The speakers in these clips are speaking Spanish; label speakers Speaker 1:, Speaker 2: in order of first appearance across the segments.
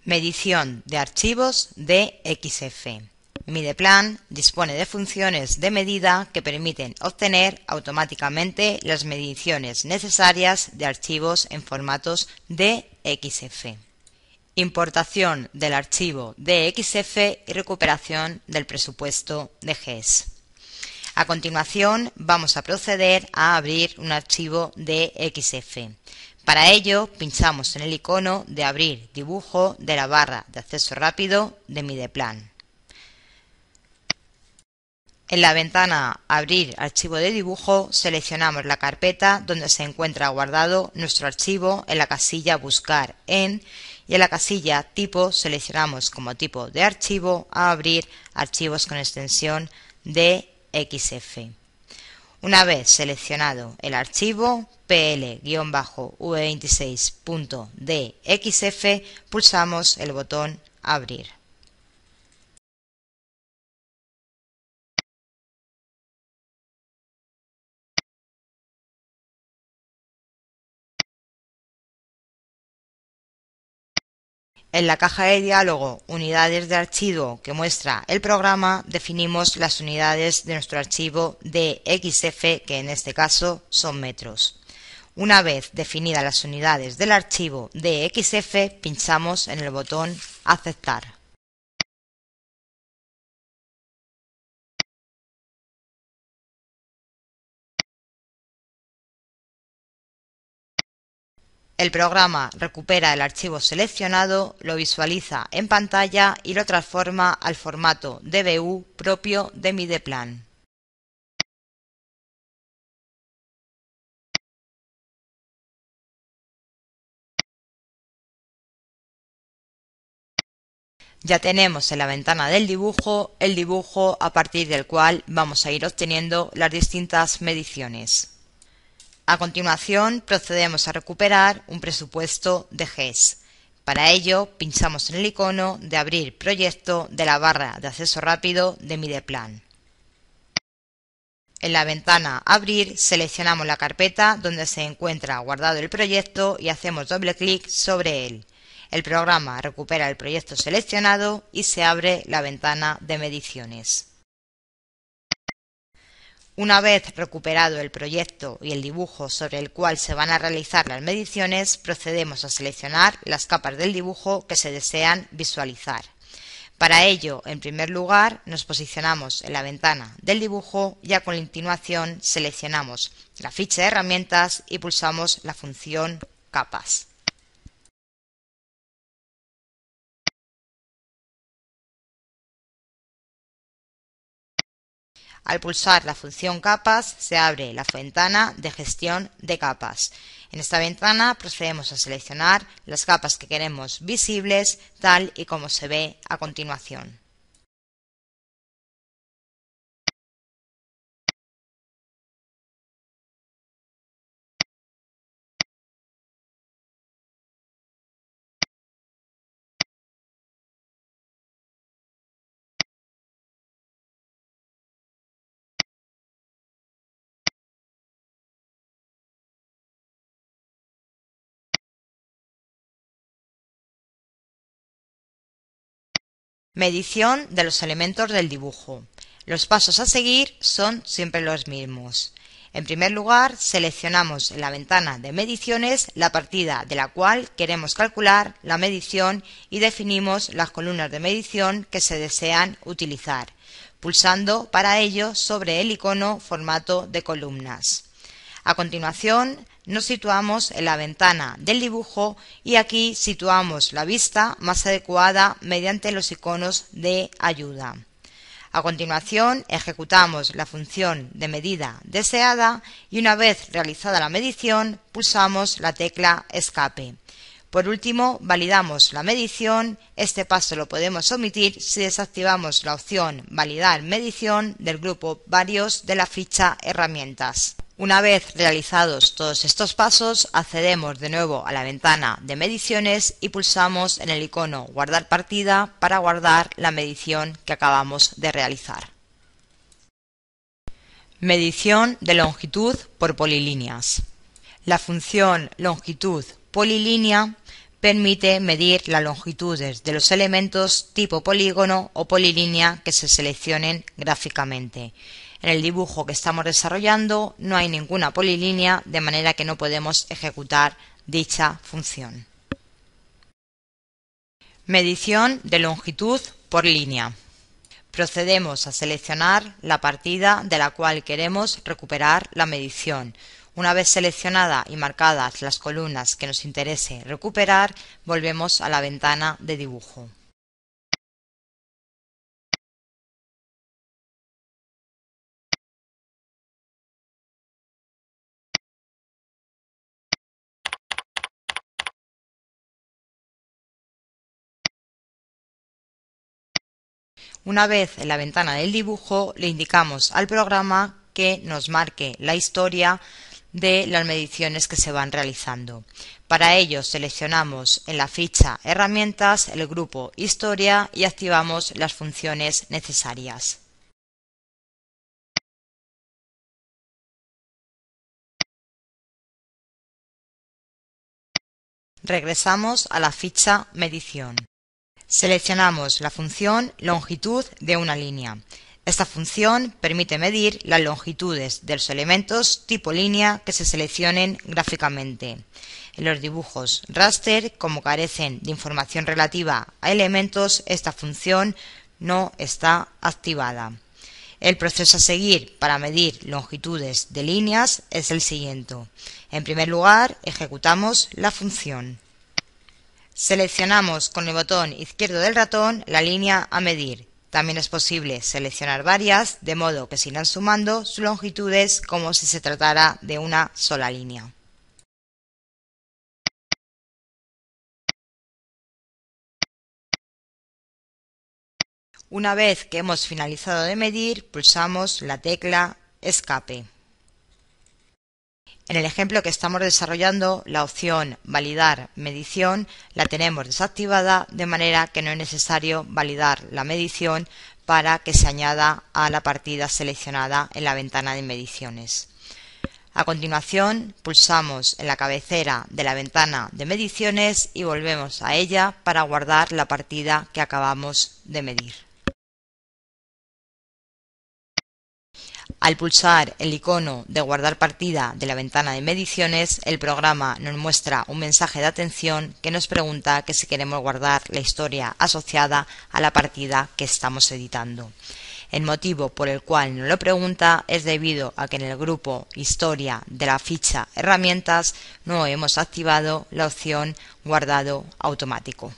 Speaker 1: Medición de archivos de XF. Mideplan dispone de funciones de medida que permiten obtener automáticamente las mediciones necesarias de archivos en formatos de XF. Importación del archivo de XF y recuperación del presupuesto de GES. A continuación vamos a proceder a abrir un archivo de XF. Para ello pinchamos en el icono de abrir dibujo de la barra de acceso rápido de Mideplan. En la ventana Abrir archivo de dibujo seleccionamos la carpeta donde se encuentra guardado nuestro archivo en la casilla Buscar en y en la casilla Tipo seleccionamos como tipo de archivo a abrir archivos con extensión de XF. Una vez seleccionado el archivo pl-v26.dxf, pulsamos el botón Abrir. En la caja de diálogo Unidades de archivo que muestra el programa, definimos las unidades de nuestro archivo de XF, que en este caso son metros. Una vez definidas las unidades del archivo de XF, pinchamos en el botón Aceptar. El programa recupera el archivo seleccionado, lo visualiza en pantalla y lo transforma al formato DBU propio de Mideplan. Ya tenemos en la ventana del dibujo el dibujo a partir del cual vamos a ir obteniendo las distintas mediciones. A continuación procedemos a recuperar un presupuesto de GES. Para ello pinchamos en el icono de Abrir proyecto de la barra de acceso rápido de Mideplan. En la ventana Abrir seleccionamos la carpeta donde se encuentra guardado el proyecto y hacemos doble clic sobre él. El programa recupera el proyecto seleccionado y se abre la ventana de mediciones. Una vez recuperado el proyecto y el dibujo sobre el cual se van a realizar las mediciones, procedemos a seleccionar las capas del dibujo que se desean visualizar. Para ello, en primer lugar, nos posicionamos en la ventana del dibujo y a continuación seleccionamos la ficha de herramientas y pulsamos la función Capas. Al pulsar la función Capas se abre la ventana de gestión de capas. En esta ventana procedemos a seleccionar las capas que queremos visibles tal y como se ve a continuación. Medición de los elementos del dibujo. Los pasos a seguir son siempre los mismos. En primer lugar, seleccionamos en la ventana de mediciones la partida de la cual queremos calcular la medición y definimos las columnas de medición que se desean utilizar, pulsando para ello sobre el icono Formato de columnas. A continuación, nos situamos en la ventana del dibujo y aquí situamos la vista más adecuada mediante los iconos de ayuda. A continuación, ejecutamos la función de medida deseada y una vez realizada la medición, pulsamos la tecla Escape. Por último, validamos la medición. Este paso lo podemos omitir si desactivamos la opción Validar medición del grupo Varios de la ficha Herramientas. Una vez realizados todos estos pasos, accedemos de nuevo a la ventana de mediciones y pulsamos en el icono Guardar partida para guardar la medición que acabamos de realizar. Medición de longitud por polilíneas. La función longitud polilínea permite medir las longitudes de los elementos tipo polígono o polilínea que se seleccionen gráficamente. En el dibujo que estamos desarrollando no hay ninguna polilínea, de manera que no podemos ejecutar dicha función. Medición de longitud por línea. Procedemos a seleccionar la partida de la cual queremos recuperar la medición. Una vez seleccionada y marcadas las columnas que nos interese recuperar, volvemos a la ventana de dibujo. Una vez en la ventana del dibujo, le indicamos al programa que nos marque la historia de las mediciones que se van realizando. Para ello seleccionamos en la ficha Herramientas el grupo Historia y activamos las funciones necesarias. Regresamos a la ficha Medición. Seleccionamos la función longitud de una línea. Esta función permite medir las longitudes de los elementos tipo línea que se seleccionen gráficamente. En los dibujos raster, como carecen de información relativa a elementos, esta función no está activada. El proceso a seguir para medir longitudes de líneas es el siguiente. En primer lugar, ejecutamos la función. Seleccionamos con el botón izquierdo del ratón la línea a medir. También es posible seleccionar varias, de modo que se irán sumando sus longitudes como si se tratara de una sola línea. Una vez que hemos finalizado de medir, pulsamos la tecla Escape. En el ejemplo que estamos desarrollando, la opción Validar medición la tenemos desactivada, de manera que no es necesario validar la medición para que se añada a la partida seleccionada en la ventana de mediciones. A continuación, pulsamos en la cabecera de la ventana de mediciones y volvemos a ella para guardar la partida que acabamos de medir. Al pulsar el icono de guardar partida de la ventana de mediciones, el programa nos muestra un mensaje de atención que nos pregunta que si queremos guardar la historia asociada a la partida que estamos editando. El motivo por el cual nos lo pregunta es debido a que en el grupo Historia de la ficha Herramientas no hemos activado la opción Guardado automático.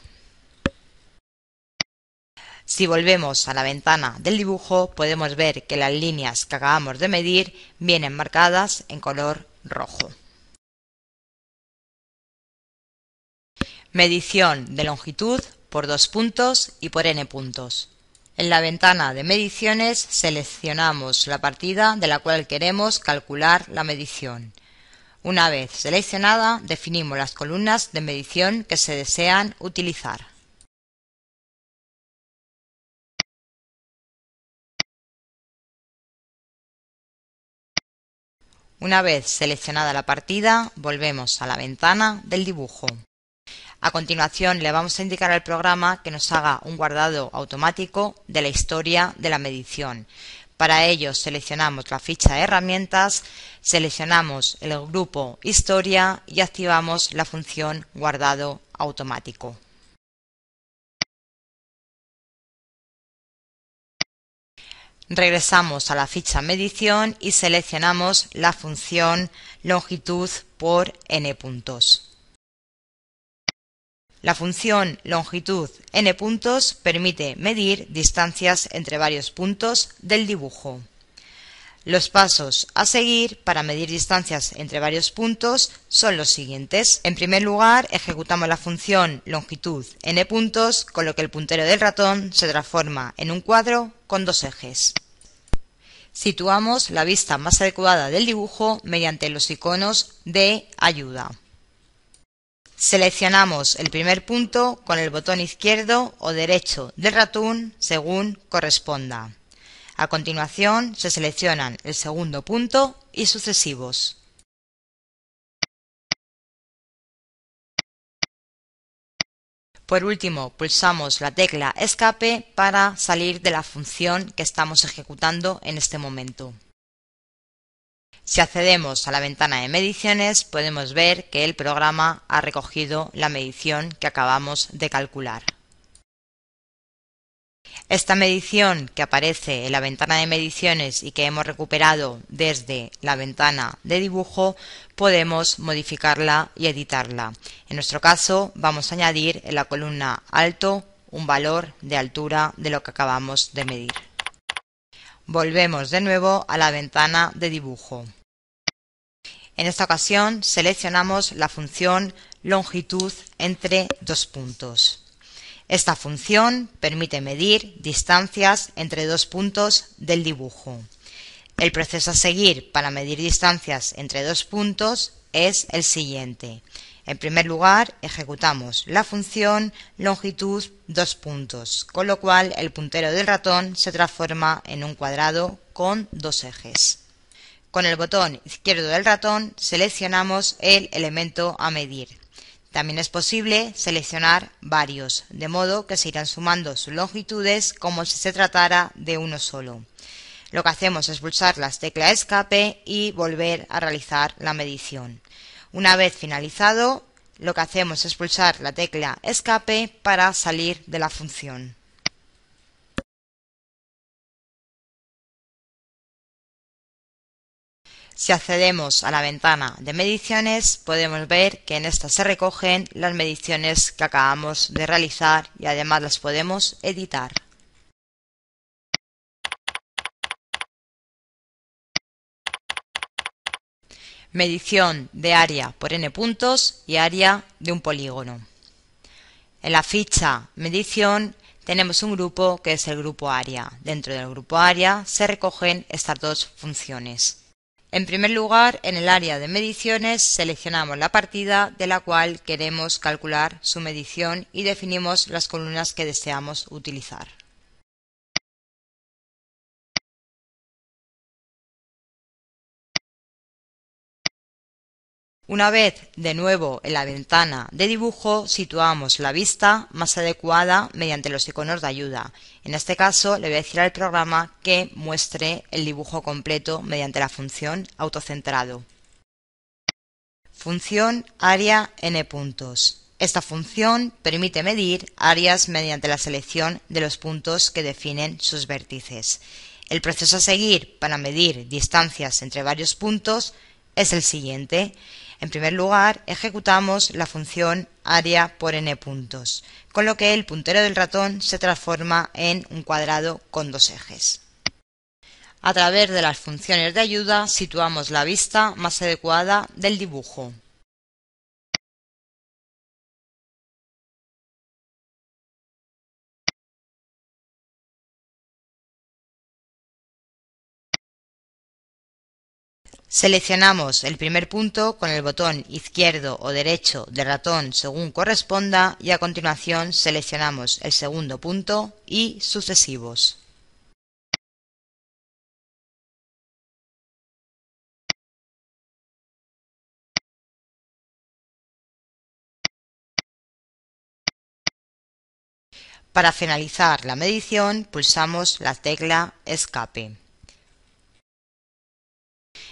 Speaker 1: Si volvemos a la ventana del dibujo, podemos ver que las líneas que acabamos de medir vienen marcadas en color rojo. Medición de longitud por 2 puntos y por n puntos. En la ventana de mediciones seleccionamos la partida de la cual queremos calcular la medición. Una vez seleccionada, definimos las columnas de medición que se desean utilizar. Una vez seleccionada la partida, volvemos a la ventana del dibujo. A continuación, le vamos a indicar al programa que nos haga un guardado automático de la historia de la medición. Para ello, seleccionamos la ficha Herramientas, seleccionamos el grupo Historia y activamos la función Guardado automático. Regresamos a la ficha Medición y seleccionamos la función longitud por n puntos. La función longitud n puntos permite medir distancias entre varios puntos del dibujo. Los pasos a seguir para medir distancias entre varios puntos son los siguientes. En primer lugar, ejecutamos la función longitud n puntos, con lo que el puntero del ratón se transforma en un cuadro con 2 ejes. Situamos la vista más adecuada del dibujo mediante los iconos de ayuda. Seleccionamos el primer punto con el botón izquierdo o derecho del ratón según corresponda. A continuación se seleccionan el segundo punto y sucesivos. Por último, pulsamos la tecla Escape para salir de la función que estamos ejecutando en este momento. Si accedemos a la ventana de mediciones, podemos ver que el programa ha recogido la medición que acabamos de calcular. Esta medición que aparece en la ventana de mediciones y que hemos recuperado desde la ventana de dibujo, podemos modificarla y editarla. En nuestro caso, vamos a añadir en la columna alto un valor de altura de lo que acabamos de medir. Volvemos de nuevo a la ventana de dibujo. En esta ocasión seleccionamos la función longitud entre dos puntos. Esta función permite medir distancias entre dos puntos del dibujo. El proceso a seguir para medir distancias entre dos puntos es el siguiente. En primer lugar, ejecutamos la función longitud dos puntos, con lo cual el puntero del ratón se transforma en un cuadrado con dos ejes. Con el botón izquierdo del ratón seleccionamos el elemento a medir. También es posible seleccionar varios, de modo que se irán sumando sus longitudes como si se tratara de uno solo. Lo que hacemos es pulsar la tecla Escape y volver a realizar la medición. Una vez finalizado, lo que hacemos es pulsar la tecla Escape para salir de la función. Si accedemos a la ventana de mediciones, podemos ver que en esta se recogen las mediciones que acabamos de realizar y además las podemos editar. Medición de área por n puntos y área de un polígono. En la ficha medición tenemos un grupo que es el grupo área. Dentro del grupo área se recogen estas dos funciones. En primer lugar, en el área de mediciones seleccionamos la partida de la cual queremos calcular su medición y definimos las columnas que deseamos utilizar. Una vez de nuevo en la ventana de dibujo, situamos la vista más adecuada mediante los iconos de ayuda. En este caso, le voy a decir al programa que muestre el dibujo completo mediante la función autocentrado. Función área n puntos. Esta función permite medir áreas mediante la selección de los puntos que definen sus vértices. El proceso a seguir para medir distancias entre varios puntos es el siguiente. En primer lugar, ejecutamos la función área por n puntos, con lo que el puntero del ratón se transforma en un cuadrado con dos ejes. A través de las funciones de ayuda situamos la vista más adecuada del dibujo. Seleccionamos el primer punto con el botón izquierdo o derecho del ratón según corresponda y a continuación seleccionamos el segundo punto y sucesivos. Para finalizar la medición pulsamos la tecla Escape.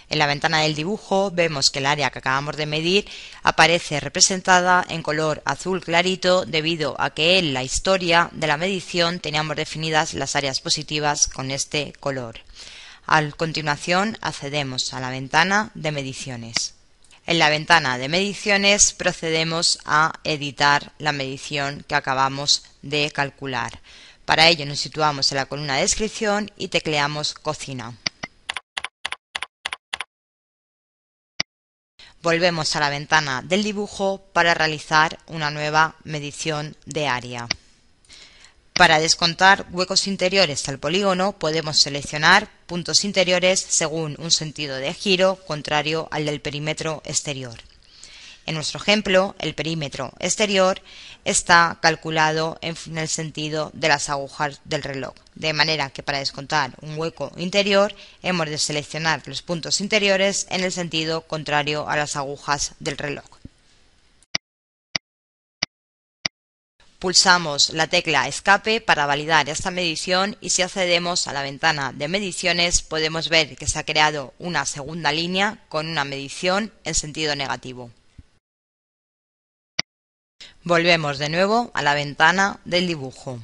Speaker 1: En la ventana del dibujo vemos que el área que acabamos de medir aparece representada en color azul clarito debido a que en la historia de la medición teníamos definidas las áreas positivas con este color. A continuación accedemos a la ventana de mediciones. En la ventana de mediciones procedemos a editar la medición que acabamos de calcular. Para ello nos situamos en la columna de descripción y tecleamos cocina. Volvemos a la ventana del dibujo para realizar una nueva medición de área. Para descontar huecos interiores al polígono podemos seleccionar puntos interiores según un sentido de giro contrario al del perímetro exterior. En nuestro ejemplo, el perímetro exterior está calculado en el sentido de las agujas del reloj, de manera que para descontar un hueco interior hemos de seleccionar los puntos interiores en el sentido contrario a las agujas del reloj. Pulsamos la tecla Escape para validar esta medición y si accedemos a la ventana de mediciones podemos ver que se ha creado una segunda línea con una medición en sentido negativo. Volvemos de nuevo a la ventana del dibujo.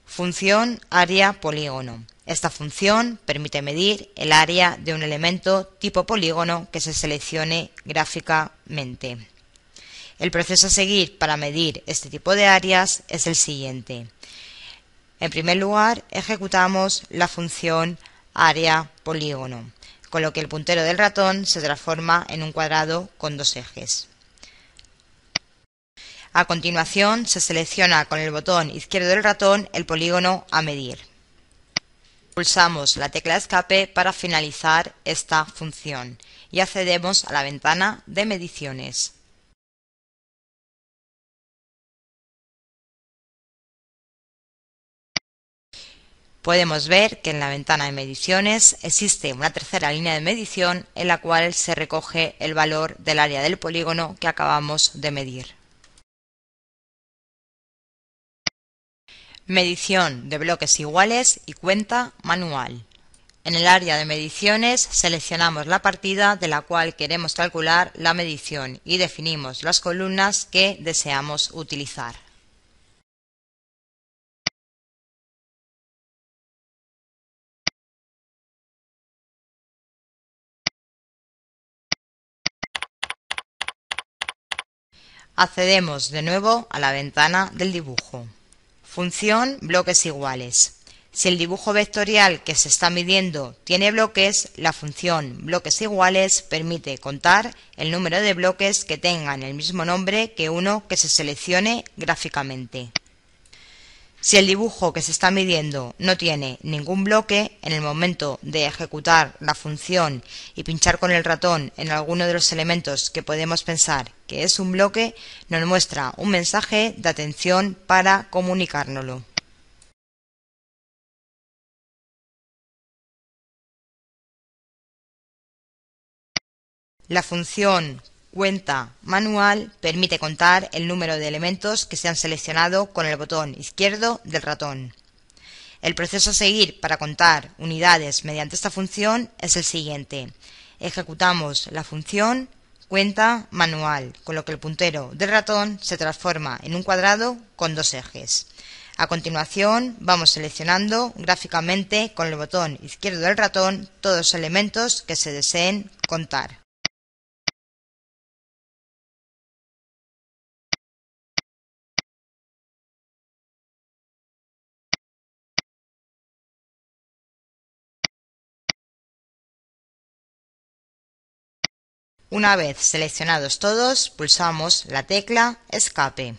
Speaker 1: Función área polígono. Esta función permite medir el área de un elemento tipo polígono que se seleccione gráficamente. El proceso a seguir para medir este tipo de áreas es el siguiente. En primer lugar, ejecutamos la función área polígono, con lo que el puntero del ratón se transforma en un cuadrado con dos ejes. A continuación, se selecciona con el botón izquierdo del ratón el polígono a medir. Pulsamos la tecla Escape para finalizar esta función y accedemos a la ventana de mediciones. Podemos ver que en la ventana de mediciones existe una tercera línea de medición en la cual se recoge el valor del área del polígono que acabamos de medir. Medición de bloques iguales y cuenta manual. En el área de mediciones seleccionamos la partida de la cual queremos calcular la medición y definimos las columnas que deseamos utilizar. Accedemos de nuevo a la ventana del dibujo. Función bloques iguales. Si el dibujo vectorial que se está midiendo tiene bloques, la función bloques iguales permite contar el número de bloques que tengan el mismo nombre que uno que se seleccione gráficamente. Si el dibujo que se está midiendo no tiene ningún bloque, en el momento de ejecutar la función y pinchar con el ratón en alguno de los elementos que podemos pensar que es un bloque, nos muestra un mensaje de atención para comunicárnoslo. La función cuenta manual permite contar el número de elementos que se han seleccionado con el botón izquierdo del ratón. El proceso a seguir para contar unidades mediante esta función es el siguiente. Ejecutamos la función cuenta manual, con lo que el puntero del ratón se transforma en un cuadrado con dos ejes. A continuación vamos seleccionando gráficamente con el botón izquierdo del ratón todos los elementos que se deseen contar. Una vez seleccionados todos, pulsamos la tecla Escape.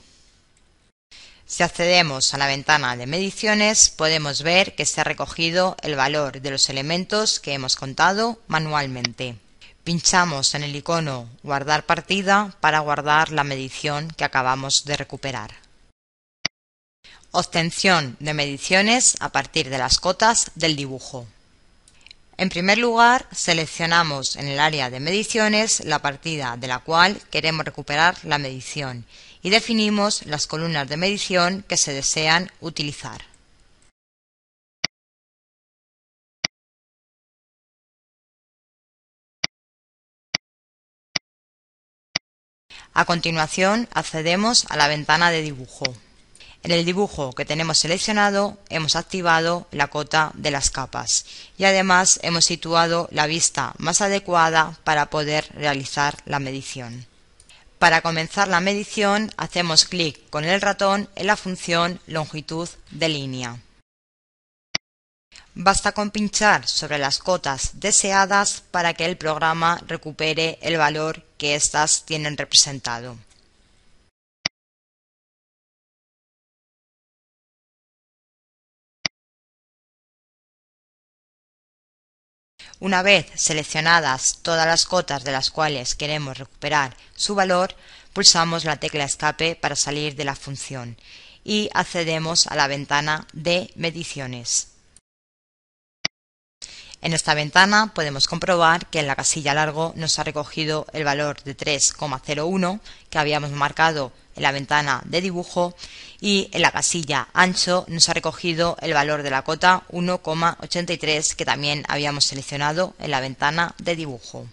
Speaker 1: Si accedemos a la ventana de mediciones, podemos ver que se ha recogido el valor de los elementos que hemos contado manualmente. Pinchamos en el icono Guardar partida para guardar la medición que acabamos de recuperar. Obtención de mediciones a partir de las cotas del dibujo. En primer lugar, seleccionamos en el área de mediciones la partida de la cual queremos recuperar la medición y definimos las columnas de medición que se desean utilizar. A continuación, accedemos a la ventana de dibujo. En el dibujo que tenemos seleccionado hemos activado la cota de las capas y además hemos situado la vista más adecuada para poder realizar la medición. Para comenzar la medición hacemos clic con el ratón en la función longitud de línea. Basta con pinchar sobre las cotas deseadas para que el programa recupere el valor que éstas tienen representado. Una vez seleccionadas todas las cotas de las cuales queremos recuperar su valor, pulsamos la tecla Escape para salir de la función y accedemos a la ventana de mediciones. En esta ventana podemos comprobar que en la casilla largo nos ha recogido el valor de 3,01 que habíamos marcado en la ventana de dibujo y en la casilla ancho nos ha recogido el valor de la cota 1,83 que también habíamos seleccionado en la ventana de dibujo.